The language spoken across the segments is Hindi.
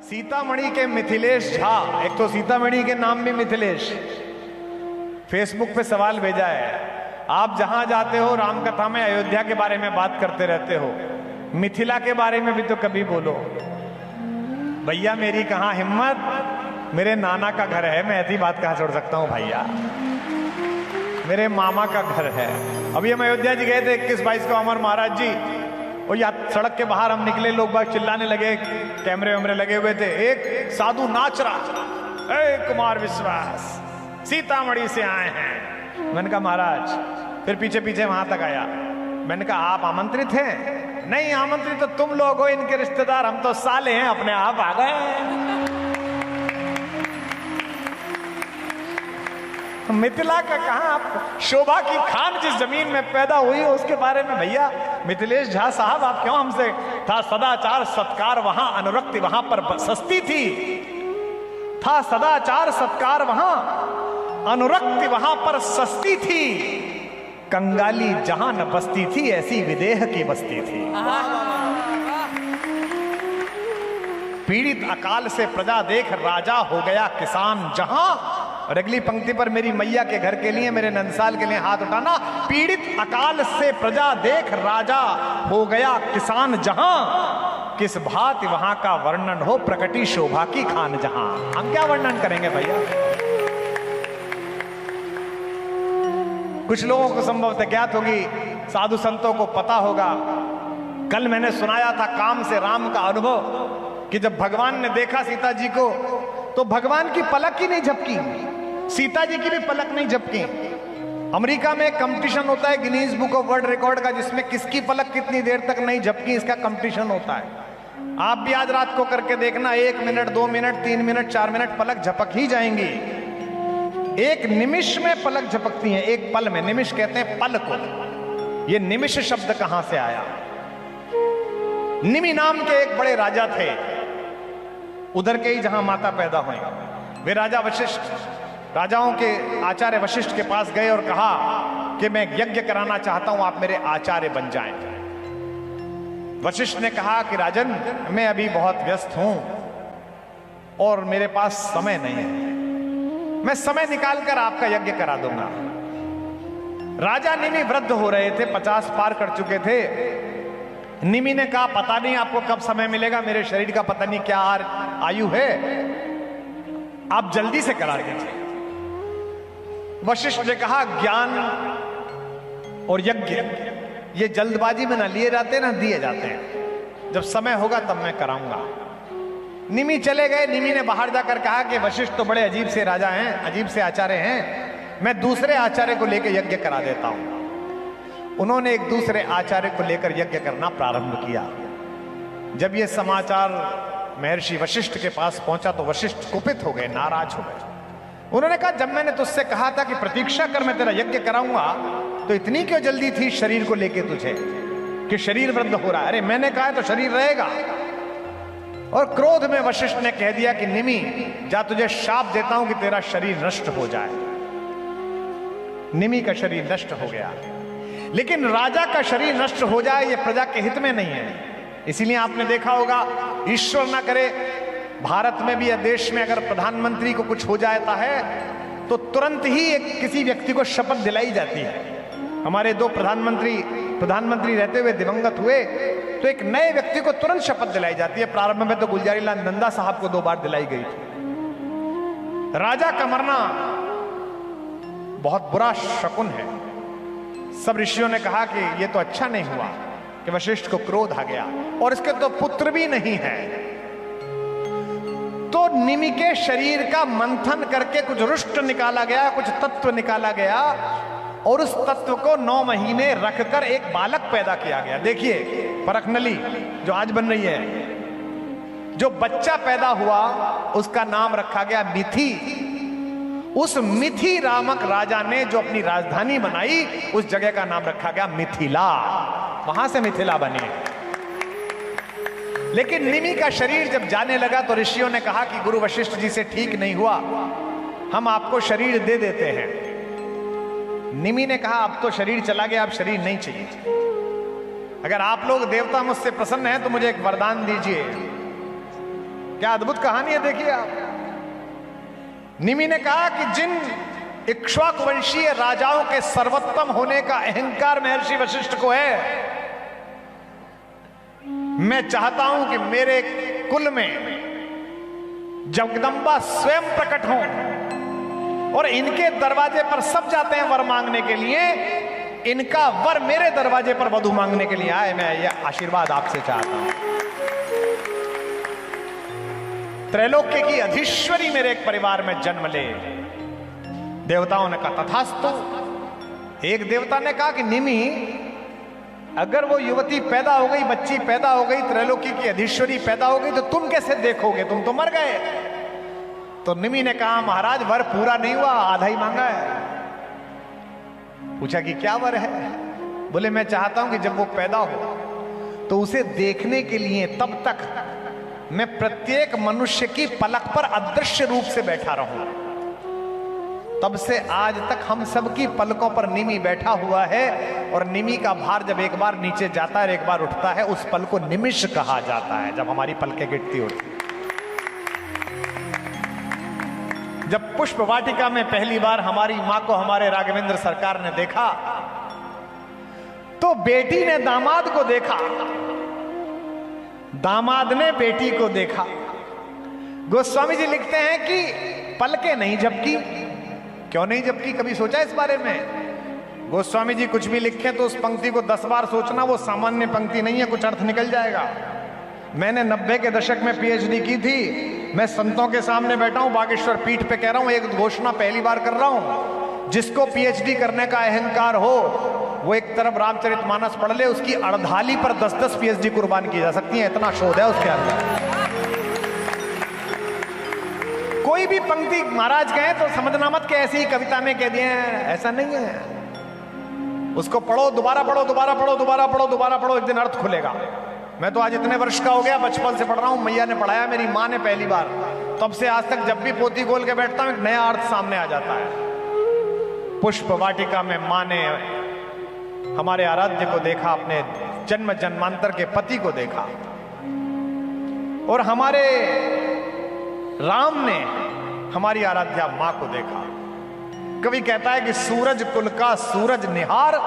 सीतामढ़ी के मिथिलेश झा, एक तो सीतामढ़ी के नाम भी मिथिलेश, फेसबुक पे सवाल भेजा है, आप जहां जाते हो राम कथा में अयोध्या के बारे में बात करते रहते हो, मिथिला के बारे में भी तो कभी बोलो। भैया मेरी कहां हिम्मत, मेरे नाना का घर है, मैं ऐसी बात कहां छोड़ सकता हूं भैया, मेरे मामा का घर है। अभी हम अयोध्या जी गए थे 21-22 को, अमर महाराज जी, और या सड़क के बाहर हम निकले, लोग बाग चिल्लाने लगे, कैमरे वैमरे लगे हुए थे, एक साधु नाच रहा, ए कुमार विश्वास सीतामढ़ी से आए हैं। मैंने कहा महाराज, फिर पीछे पीछे वहां तक आया, मैंने कहा आप आमंत्रित हैं? नहीं आमंत्रित तो तुम लोग हो, इनके रिश्तेदार, हम तो साले हैं, अपने आप आ गए। मिथिला का कहां, आप शोभा की खान जिस जमीन में पैदा हुई हो उसके बारे में भैया मिथिलेश झा साहब आप क्यों हमसे, था सदाचार सत्कार वहां, अनुरक्ति वहां पर सस्ती थी, था सदाचार सत्कार वहां, अनुरक्ति वहां पर सस्ती थी, कंगाली जहां न बसती थी ऐसी विदेह की बस्ती थी। पीड़ित अकाल से प्रजा देख राजा हो गया किसान जहां, और अगली पंक्ति पर मेरी मैया के घर के लिए, मेरे नंदसाल के लिए हाथ उठाना, पीड़ित अकाल से प्रजा देख राजा हो गया किसान जहां, किस भांति वहां का वर्णन हो प्रकटी शोभा की खान जहां। हम क्या वर्णन करेंगे भैया, कुछ लोगों को संभवतः ज्ञात होगी, साधु संतों को पता होगा। कल मैंने सुनाया था काम से राम का अनुभव, कि जब भगवान ने देखा सीता जी को तो भगवान की पलक ही नहीं झपकी, सीता जी की भी पलक नहीं झपकी। अमेरिका में कंपटीशन होता है Guinness book of world record का, जिसमें किसकी पलक कितनी देर तक नहीं झपकी इसका कंपटीशन होता है। आप भी आज रात को करके देखना, 1 मिनट 2 मिनट 3 मिनट 4 मिनट पलक झपक ही जाएंगी। एक निमिष में पलक झपकती है, एक पल में, निमिष कहते हैं पल को। ये निमिष शब्द कहां से आया? निमि नाम के एक बड़े राजा थे, उधर के ही जहां माता पैदा हुई। वे राजा वशिष्ठ, राजाओं के आचार्य वशिष्ठ के पास गए और कहा कि मैं यज्ञ कराना चाहता हूं, आप मेरे आचार्य बन जाएं। वशिष्ठ ने कहा कि राजन मैं अभी बहुत व्यस्त हूं और मेरे पास समय नहीं है, मैं समय निकालकर आपका यज्ञ करा दूंगा। राजा निमि वृद्ध हो रहे थे, 50 पार कर चुके थे। निमि ने कहा पता नहीं आपको कब समय मिलेगा, मेरे शरीर का पता नहीं क्या आयु है, आप जल्दी से करा दीजिए। वशिष्ठ ने कहा ज्ञान और यज्ञ ये जल्दबाजी में ना लिए जाते ना दिए जाते हैं, जब समय होगा तब मैं कराऊंगा। निमि चले गए। निमि ने बाहर जाकर कहा कि वशिष्ठ तो बड़े अजीब से राजा हैं, अजीब से आचार्य हैं, मैं दूसरे आचार्य को लेकर यज्ञ करा देता हूं। उन्होंने एक दूसरे आचार्य को लेकर यज्ञ करना प्रारंभ किया। जब यह समाचार महर्षि वशिष्ठ के पास पहुंचा तो वशिष्ठ कुपित हो गए, नाराज हो गए। उन्होंने कहा जब मैंने तुझसे कहा था कि प्रतीक्षा कर मैं तेरा यज्ञ कराऊंगा, तो इतनी क्यों जल्दी थी शरीर को लेके तुझे कि शरीर वृद्ध हो रहा है? अरे मैंने कहा तो शरीर रहेगा। और क्रोध में वशिष्ठ ने कह दिया कि निमि जा तुझे शाप देता हूं कि तेरा शरीर नष्ट हो जाए। निमि का शरीर नष्ट हो गया, लेकिन राजा का शरीर नष्ट हो जाए ये प्रजा के हित में नहीं है। इसीलिए आपने देखा होगा, ईश्वर ना करे भारत में भी या देश में अगर प्रधानमंत्री को कुछ हो जाता है तो तुरंत ही एक किसी व्यक्ति को शपथ दिलाई जाती है। हमारे 2 प्रधानमंत्री रहते हुए दिवंगत हुए तो एक नए व्यक्ति को तुरंत शपथ दिलाई जाती है। प्रारंभ में तो गुलजारीलाल नंदा साहब को 2 बार दिलाई गई थी। राजा का मरना बहुत बुरा शकुन है। सब ऋषियों ने कहा कि यह तो अच्छा नहीं हुआ कि वशिष्ठ को क्रोध आ गया, और इसके तो पुत्र भी नहीं है। तो निमि के शरीर का मंथन करके कुछ रुष्ट निकाला गया, कुछ तत्व निकाला गया, और उस तत्व को 9 महीने रखकर एक बालक पैदा किया गया। देखिए परखनली जो आज बन रही है, जो बच्चा पैदा हुआ उसका नाम रखा गया मिथि। उस मिथि नामक राजा ने जो अपनी राजधानी बनाई उस जगह का नाम रखा गया मिथिला, वहां से मिथिला बनी। लेकिन निमि का शरीर जब जाने लगा तो ऋषियों ने कहा कि गुरु वशिष्ठ जी से ठीक नहीं हुआ, हम आपको शरीर दे देते हैं। निमि ने कहा अब तो शरीर चला गया, अब शरीर नहीं चाहिए। अगर आप लोग देवता मुझसे प्रसन्न हैं तो मुझे एक वरदान दीजिए। क्या अद्भुत कहानी है, देखिए आप। निमि ने कहा कि जिन इक्ष्वाकु वंशीय राजाओं के सर्वोत्तम होने का अहंकार महर्षि वशिष्ठ को है, मैं चाहता हूं कि मेरे कुल में जगदंबा स्वयं प्रकट हों और इनके दरवाजे पर सब जाते हैं वर मांगने के लिए, इनका वर मेरे दरवाजे पर वधु मांगने के लिए आए। मैं यह आशीर्वाद आपसे चाहता हूं। त्रैलोक्य की अधीश्वरी मेरे एक परिवार में जन्म ले। देवताओं ने कहा तथास्तु। एक देवता ने कहा कि निमि, अगर वो युवती पैदा हो गई, बच्ची पैदा हो गई, त्रैलोकी की अधीश्वरी पैदा हो गई, तो तुम कैसे देखोगे, तुम तो मर गए। तो निमि ने कहा महाराज वर पूरा नहीं हुआ, आधा ही मांगा है। पूछा कि क्या वर है? बोले मैं चाहता हूं कि जब वो पैदा हो तो उसे देखने के लिए तब तक मैं प्रत्येक मनुष्य की पलक पर अदृश्य रूप से बैठा रहूं। तब से आज तक हम सबकी पलकों पर निमि बैठा हुआ है, और निमि का भार जब एक बार नीचे जाता है और एक बार उठता है, उस पल को निमिष कहा जाता है, जब हमारी पलकें गिरती उठती। जब पुष्प वाटिका में पहली बार हमारी मां को हमारे राघवेंद्र सरकार ने देखा, तो बेटी ने दामाद को देखा, दामाद ने बेटी को देखा। गोस्वामी जी लिखते हैं कि पलकें नहीं झपकी। क्यों नहीं झपकी, कभी सोचा इस बारे में? गोस्वामी जी कुछ भी लिखे तो उस पंक्ति को 10 बार सोचना, वो सामान्य पंक्ति नहीं है, कुछ अर्थ निकल जाएगा। मैंने 90 के दशक में पीएचडी की थी। मैं संतों के सामने बैठा हूं, बागेश्वर पीठ पे कह रहा हूं, एक घोषणा पहली बार कर रहा हूं। जिसको पीएचडी करने का अहंकार हो वो एक तरफ रामचरितमानस पढ़ ले, उसकी अर्धाली पर 10-10 पीएचडी कुर्बान की जा सकती है, इतना शोध है उसके अंदर। कोई भी पंक्ति महाराज कहे तो समझना मत कि ऐसी ही कविता में कह दिए हैं, ऐसा नहीं है। उसको पढ़ो, दोबारा पढ़ो, दोबारा पढ़ो, दोबारा पढ़ो, दोबारा पढ़ो, एक दिन अर्थ खुलेगा। मैं तो आज इतने वर्ष का हो गया, बचपन से पढ़ रहा हूं, मैया ने पढ़ाया, मेरी मां ने पहली बार, तब से आज तक जब भी पोथी खोल के बैठता हूं एक नया अर्थ सामने आ जाता है। पुष्प वाटिका में मां ने हमारे आराध्य को देखा, अपने जन्म जन्मांतर के पति को देखा, और हमारे राम ने हमारी आराध्या मां को देखा। कवि कहता है कि सूरज कुल का सूरज निहार।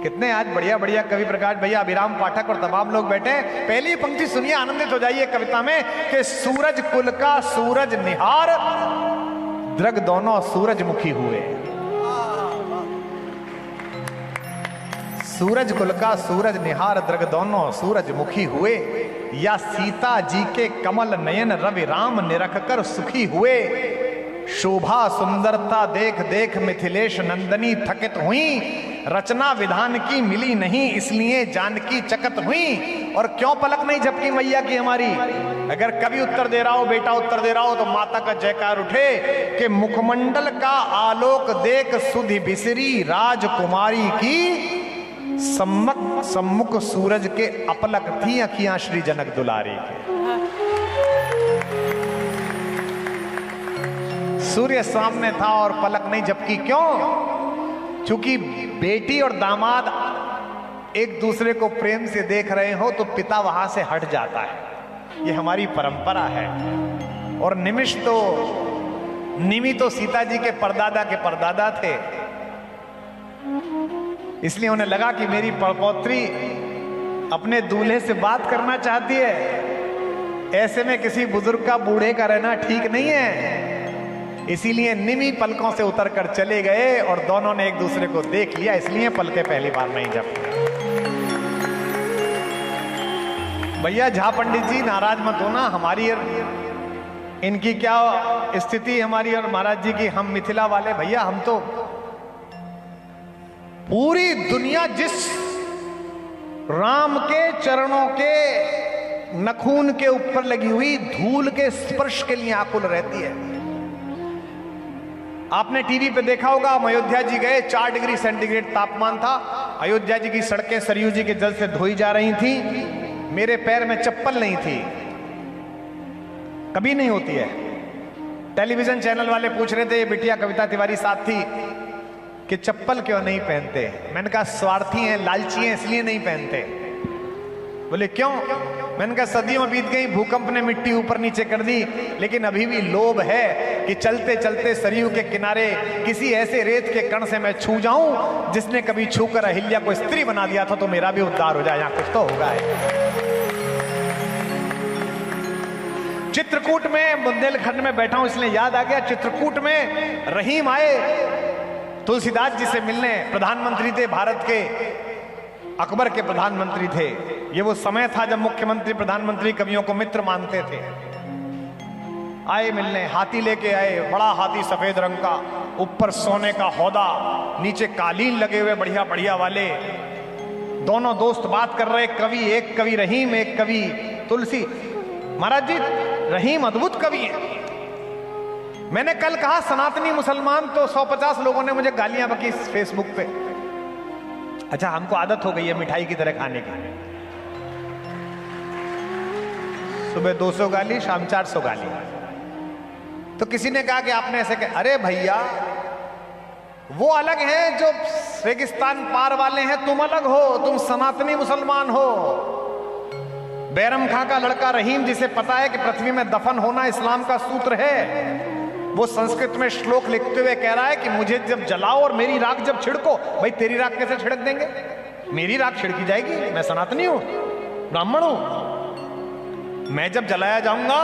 कितने आज बढ़िया बढ़िया कवि प्रकाश भैया, अभिराम पाठक और तमाम लोग बैठे। पहली पंक्ति सुनिए, आनंदित हो जाइए कविता में कि सूरज कुल का सूरज निहार, द्रग दोनों सूरजमुखी हुए। सूरज कुल का सूरज निहार, द्रग दोनों सूरजमुखी हुए। या सीता जी के कमल नयन रवि राम निरख कर सुखी हुए। शोभा सुंदरता देख देख मिथिलेश नंदनी थकित हुई। रचना विधान की मिली नहीं, इसलिए जानकी चकित हुई। और क्यों पलक नहीं झपकी मैया की हमारी? अगर कभी उत्तर दे रहा हो, बेटा उत्तर दे रहा हो, तो माता का जयकार उठे कि मुखमंडल का आलोक देख सुधि बिसरी राजकुमारी की। सम्मुख सूरज के अपलक थी अखियां श्री जनक दुलारी के। सूर्य सामने था और पलक नहीं झपकी। क्यों? क्योंकि बेटी और दामाद एक दूसरे को प्रेम से देख रहे हो तो पिता वहां से हट जाता है। ये हमारी परंपरा है। और निमि तो सीता जी के परदादा के परदादा थे, इसलिए उन्हें लगा कि मेरी पड़पोत्री अपने दूल्हे से बात करना चाहती है। ऐसे में किसी बुजुर्ग का बूढ़े का रहना ठीक नहीं है। इसीलिए निमि पलकों से उतर कर चले गए और दोनों ने एक दूसरे को देख लिया, इसलिए पलके पहली बार नहीं झपकी। भैया झा पंडित जी नाराज मत होना, हमारी और इनकी क्या स्थिति, हमारी और महाराज जी की। हम मिथिला वाले भैया, हम तो पूरी दुनिया जिस राम के चरणों के नखून के ऊपर लगी हुई धूल के स्पर्श के लिए आकुल रहती है। आपने टीवी पे देखा होगा, हम अयोध्या जी गए, 4 डिग्री सेंटीग्रेड तापमान था। अयोध्या जी की सड़कें सरयू जी के जल से धोई जा रही थी। मेरे पैर में चप्पल नहीं थी, कभी नहीं होती है। टेलीविजन चैनल वाले पूछ रहे थे, ये बिटिया कविता तिवारी साथ थी, कि चप्पल क्यों नहीं पहनते। मैंने कहा स्वार्थी हैं, लालची हैं, इसलिए नहीं पहनते। बोले क्यों? मैंने कहा सदियों बीत गई, भूकंप ने मिट्टी ऊपर नीचे कर दी, लेकिन अभी भी लोभ है कि चलते चलते सरयू के किनारे किसी ऐसे रेत के कण से मैं छू जाऊं जिसने कभी छूकर अहिल्या को स्त्री बना दिया था, तो मेरा भी उद्धार हो जाए। यहां कुछ तो होगा। चित्रकूट में, बुंदेलखंड में बैठा हूं इसलिए याद आ गया, चित्रकूट में रहीम आए तुलसीदास जी से मिलने। प्रधानमंत्री थे भारत के, अकबर के प्रधानमंत्री थे। ये वो समय था जब मुख्यमंत्री प्रधानमंत्री कवियों को मित्र मानते थे। आए मिलने, हाथी लेके आए, बड़ा हाथी सफेद रंग का, ऊपर सोने का हौदा, नीचे कालीन लगे हुए बढ़िया बढ़िया वाले। दोनों दोस्त बात कर रहे, कवि, एक कवि रहीम, एक कवि तुलसी। महाराज जी, रहीम अद्भुत कवि है। मैंने कल कहा सनातनी मुसलमान, तो 150 लोगों ने मुझे गालियां बकी फेसबुक पे। अच्छा, हमको आदत हो गई है मिठाई की तरह खाने की, सुबह 200 गाली, शाम 400 गाली। तो किसी ने कहा कि आपने ऐसे कहा। अरे भैया, वो अलग है जो रेगिस्तान पार वाले हैं, तुम अलग हो, तुम सनातनी मुसलमान हो। बैरम खां का लड़का रहीम, जिसे पता है कि पृथ्वी में दफन होना इस्लाम का सूत्र है, वो संस्कृत में श्लोक लिखते हुए कह रहा है कि मुझे जब जलाओ और मेरी राख जब छिड़को। भाई तेरी राख कैसे छिड़क देंगे? मेरी राख छिड़की जाएगी, मैं सनातनी हूं, ब्राह्मण हूं। मैं जब जलाया जाऊंगा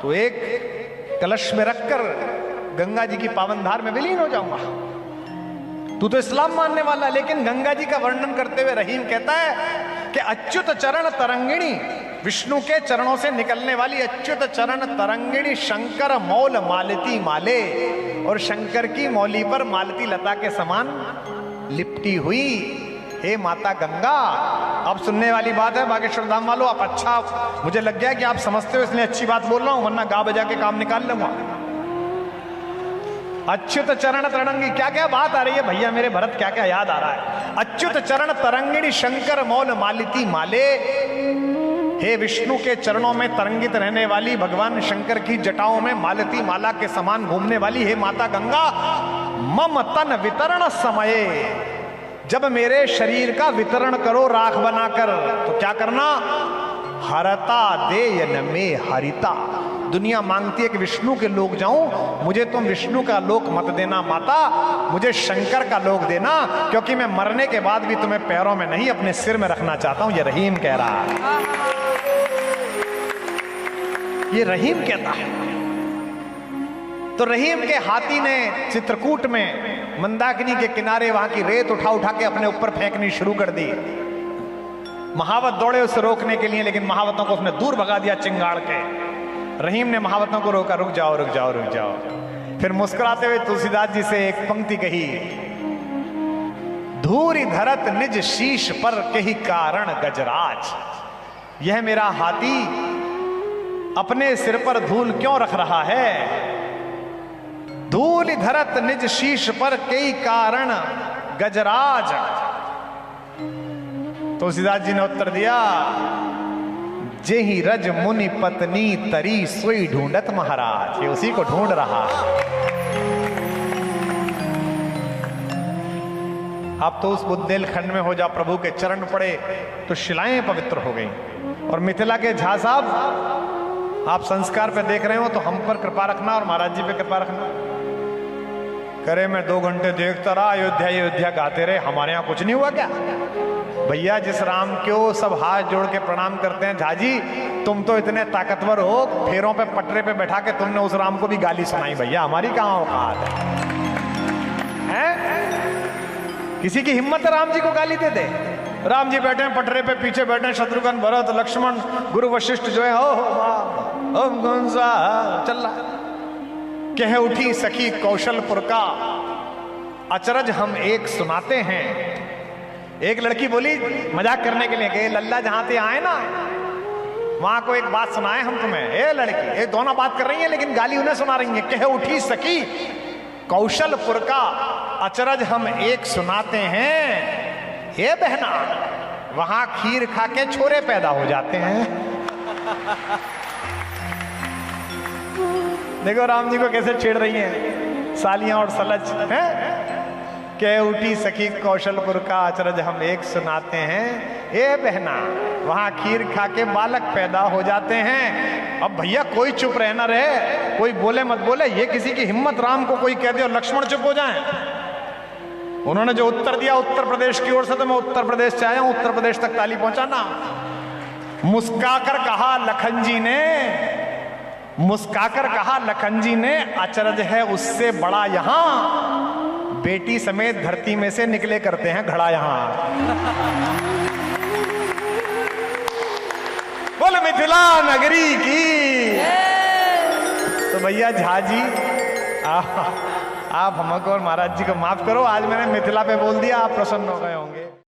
तो एक कलश में रखकर गंगा जी की पावन धार में विलीन हो जाऊंगा। तू तो इस्लाम मानने वाला। लेकिन गंगा जी का वर्णन करते हुए रहीम कहता है कि अच्युत चरण तरंगिणी, विष्णु के चरणों से निकलने वाली अच्युत चरण तरंगिणी, शंकर मौल मालती माले, और शंकर की मौली पर मालती लता के समान लिपटी हुई हे माता गंगा। अब सुनने वाली बात है बागेश्वर धाम वालों, आप अच्छा, मुझे लग गया कि आप समझते हो इसलिए अच्छी बात बोल रहा हूं, वरना गा बजा के काम निकाल लूंगा। अच्युत चरण तरंगी, क्या क्या बात आ रही है भैया मेरे भरत, क्या क्या याद आ रहा है। अच्युत चरण तरंगिणी शंकर मौल मालिती माले, हे विष्णु के चरणों में तरंगित रहने वाली, भगवान शंकर की जटाओं में मालती माला के समान घूमने वाली हे माता गंगा। मम तन वितरण समये, जब मेरे शरीर का वितरण करो राख बनाकर, तो क्या करना? हरता देयन में हरिता। दुनिया मांगती है कि विष्णु के लोक जाऊं, मुझे तुम विष्णु का लोक मत देना माता, मुझे शंकर का लोक देना, क्योंकि मैं मरने के बाद भी तुम्हें पैरों में नहीं अपने सिर में रखना चाहता हूं। ये रहीम कह रहा है, ये रहीम कहता है। तो रहीम के हाथी ने चित्रकूट में मंदाकिनी के किनारे वहां की रेत उठा उठा के अपने ऊपर फेंकनी शुरू कर दी। महावत दौड़े उसे रोकने के लिए, लेकिन महावतों को उसने दूर भगा दिया चिंगाड़ के। रहीम ने महावतों को रोका, रुक जाओ रुक जाओ रुक जाओ। फिर मुस्कुराते हुए तुलसीदास जी से एक पंक्ति कही, धूरी धरत निज शीश पर कही कारण गजराज। यह मेरा हाथी अपने सिर पर धूल क्यों रख रहा है? धूल धरत निज शीश पर कई कारण गजराज। तुलसीदास जी ने उत्तर दिया, जेहि रज मुनि पत्नी तरी सोई ढूंढत महाराज। ये उसी को ढूंढ रहा। आप तो उस बुंदेलखंड में हो जा प्रभु के चरण पड़े तो शिलाएं पवित्र हो गई। और मिथिला के झा साहब, आप संस्कार पे देख रहे हो तो हम पर कृपा रखना और महाराज जी पे कृपा रखना। करे मैं 2 घंटे देखता रहा, अयोध्या अयोध्या गाते रहे, हमारे यहाँ कुछ नहीं हुआ क्या? भैया जिस राम को सब हाथ जोड़ के प्रणाम करते हैं, झाजी तुम तो इतने ताकतवर हो, फेरों पे पटरे पे बैठा के तुमने उस राम को भी गाली सुनाई। भैया हमारी कहाँ औकात है? किसी की हिम्मत है राम जी को गाली दे दे? राम जी बैठे हैं पटरे पे, पीछे बैठे हैं शत्रुघ्न भरत लक्ष्मण गुरु वशिष्ठ जो है, हो कौन सा चल रहा। कह उठी सखी कौशलपुर का अचरज हम एक सुनाते हैं। एक लड़की बोली मजाक करने के लिए कि लल्ला जहां से आए ना वहां को एक बात सुनाए हम तुम्हें। ए लड़की, ये दोनों बात कर रही हैं लेकिन गाली उन्हें सुना रही है। कह उठी सखी कौशलपुर का अचरज हम एक सुनाते हैं। हे बहना, वहां खीर खा के छोरे पैदा हो जाते हैं। देखो राम जी को कैसे छेड़ रही हैं सालियां और सलज हैं। कह उठी सखी कौशलपुर का अचरज हम एक सुनाते हैं, ए बहना वहां खीर खा के बालक पैदा हो जाते हैं। अब भैया कोई चुप रहना रहे, कोई बोले मत बोले, ये किसी की हिम्मत राम को कोई कह दे और लक्ष्मण चुप हो जाए। उन्होंने जो उत्तर दिया उत्तर प्रदेश की ओर से, तो मैं उत्तर प्रदेश से आया हूं, उत्तर प्रदेश तक ताली पहुंचाना। मुस्काकर कहा लखन जी ने, मुस्काकर कहा लखन जी ने, अचरज है उससे बड़ा यहां, बेटी समेत धरती में से निकले करते हैं घड़ा यहां। बोल मिथिला नगरी की। तो भैया झा जी आप हमको और महाराज जी को माफ करो, आज मैंने मिथिला पे बोल दिया, आप प्रसन्न हो गए होंगे।